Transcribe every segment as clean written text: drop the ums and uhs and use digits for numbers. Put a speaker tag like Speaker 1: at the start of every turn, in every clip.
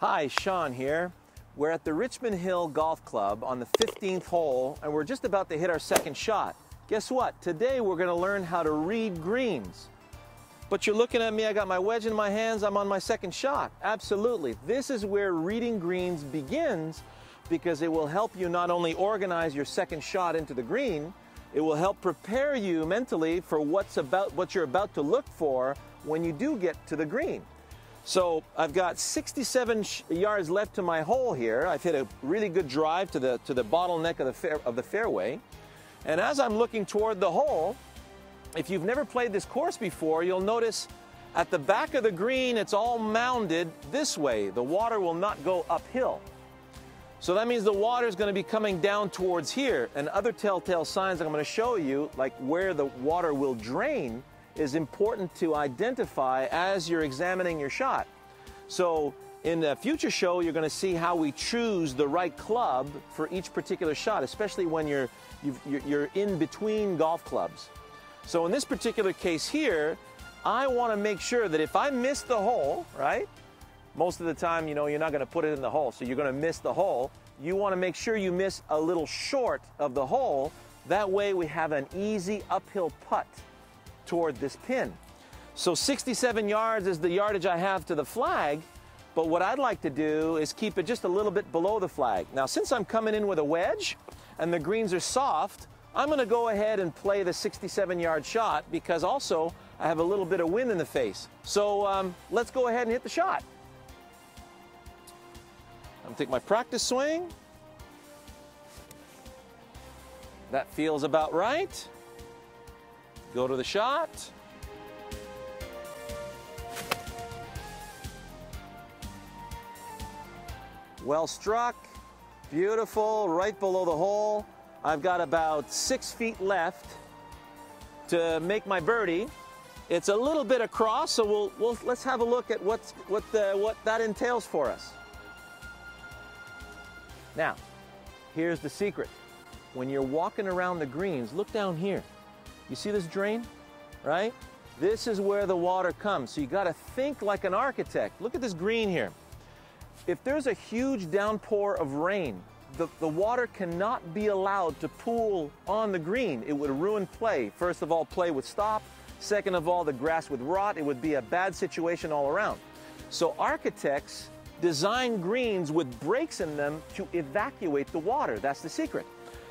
Speaker 1: Hi, Shawn here. We're at the Richmond Hill Golf Club on the 15th hole, and we're just about to hit our second shot. Guess what? Today we're going to learn how to read greens. But you're looking at me, I got my wedge in my hands, I'm on my second shot. Absolutely. This is where reading greens begins, because it will help you not only organize your second shot into the green, it will help prepare you mentally for what you're about to look for when you do get to the green. So I've got 67 yards left to my hole here. I've hit a really good drive to the bottleneck of the fairway. And as I'm looking toward the hole, if you've never played this course before, you'll notice at the back of the green, it's all mounded this way. The water will not go uphill. So that means the water is going to be coming down towards here. And other telltale signs I'm going to show you, like where the water will drain, is important to identify as you're examining your shot. So in the future show, you're going to see how we choose the right club for each particular shot, especially when you're in between golf clubs. So in this particular case here, I want to make sure that if I miss the hole, right? Most of the time, you know, you're not going to put it in the hole, so you're going to miss the hole. You want to make sure you miss a little short of the hole. That way we have an easy uphill putt toward this pin. So 67 yards is the yardage I have to the flag, but what I'd like to do is keep it just a little bit below the flag. Now, since I'm coming in with a wedge and the greens are soft, I'm going to go ahead and play the 67-yard shot because also I have a little bit of wind in the face. So let's go ahead and hit the shot. I'm going to take my practice swing. That feels about right. Go to the shot. Well struck, beautiful, right below the hole. I've got about 6 feet left to make my birdie. It's a little bit across, so let's have a look at what that entails for us. Now, here's the secret. When you're walking around the greens, look down here. You see this drain, right? This is where the water comes. So you got to think like an architect. Look at this green here. If there's a huge downpour of rain, the water cannot be allowed to pool on the green. It would ruin play. First of all, play would stop. Second of all, the grass would rot. It would be a bad situation all around. So architects design greens with breaks in them to evacuate the water. That's the secret.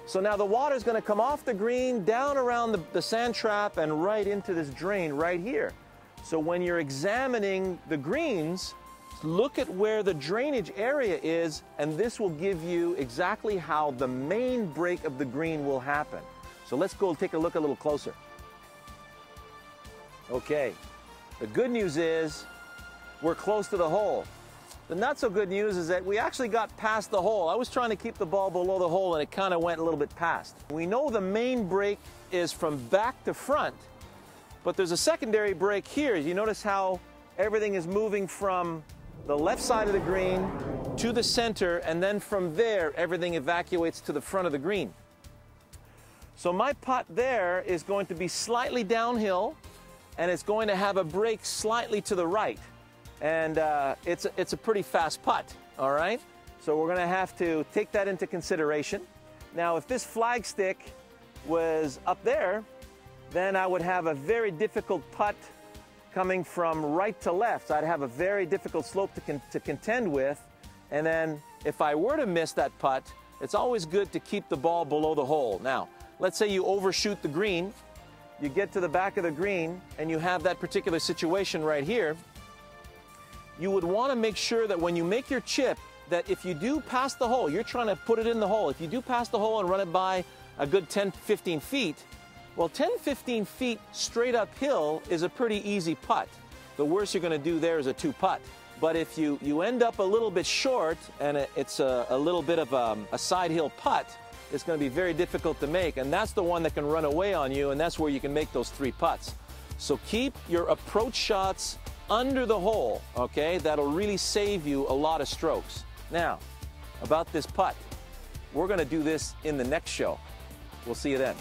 Speaker 1: So now the water is going to come off the green, down around the sand trap, and right into this drain right here. So when you're examining the greens, look at where the drainage area is, and this will give you exactly how the main break of the green will happen. So let's go take a look a little closer. Okay, the good news is we're close to the hole. The not so good news is that we actually got past the hole. I was trying to keep the ball below the hole and it kind of went a little bit past. We know the main break is from back to front, but there's a secondary break here. You notice how everything is moving from the left side of the green to the center, and then from there everything evacuates to the front of the green. So my putt there is going to be slightly downhill, and it's going to have a break slightly to the right. And it's a pretty fast putt, all right? So we're going to have to take that into consideration. Now, if this flagstick was up there, then I would have a very difficult putt coming from right to left. I'd have a very difficult slope to contend with. And then if I were to miss that putt, it's always good to keep the ball below the hole. Now, let's say you overshoot the green. You get to the back of the green, and you have that particular situation right here. You would want to make sure that when you make your chip, that if you do pass the hole, you're trying to put it in the hole. If you do pass the hole and run it by a good 10, 15 feet, well, 10, 15 feet straight uphill is a pretty easy putt. The worst you're going to do there is a 2-putt. But if you end up a little bit short and it's a little bit of a side hill putt, it's going to be very difficult to make. And that's the one that can run away on you, and that's where you can make those 3 putts. So keep your approach shots under the hole, okay? That'll really save you a lot of strokes. Now, about this putt, we're going to do this in the next show. We'll see you then.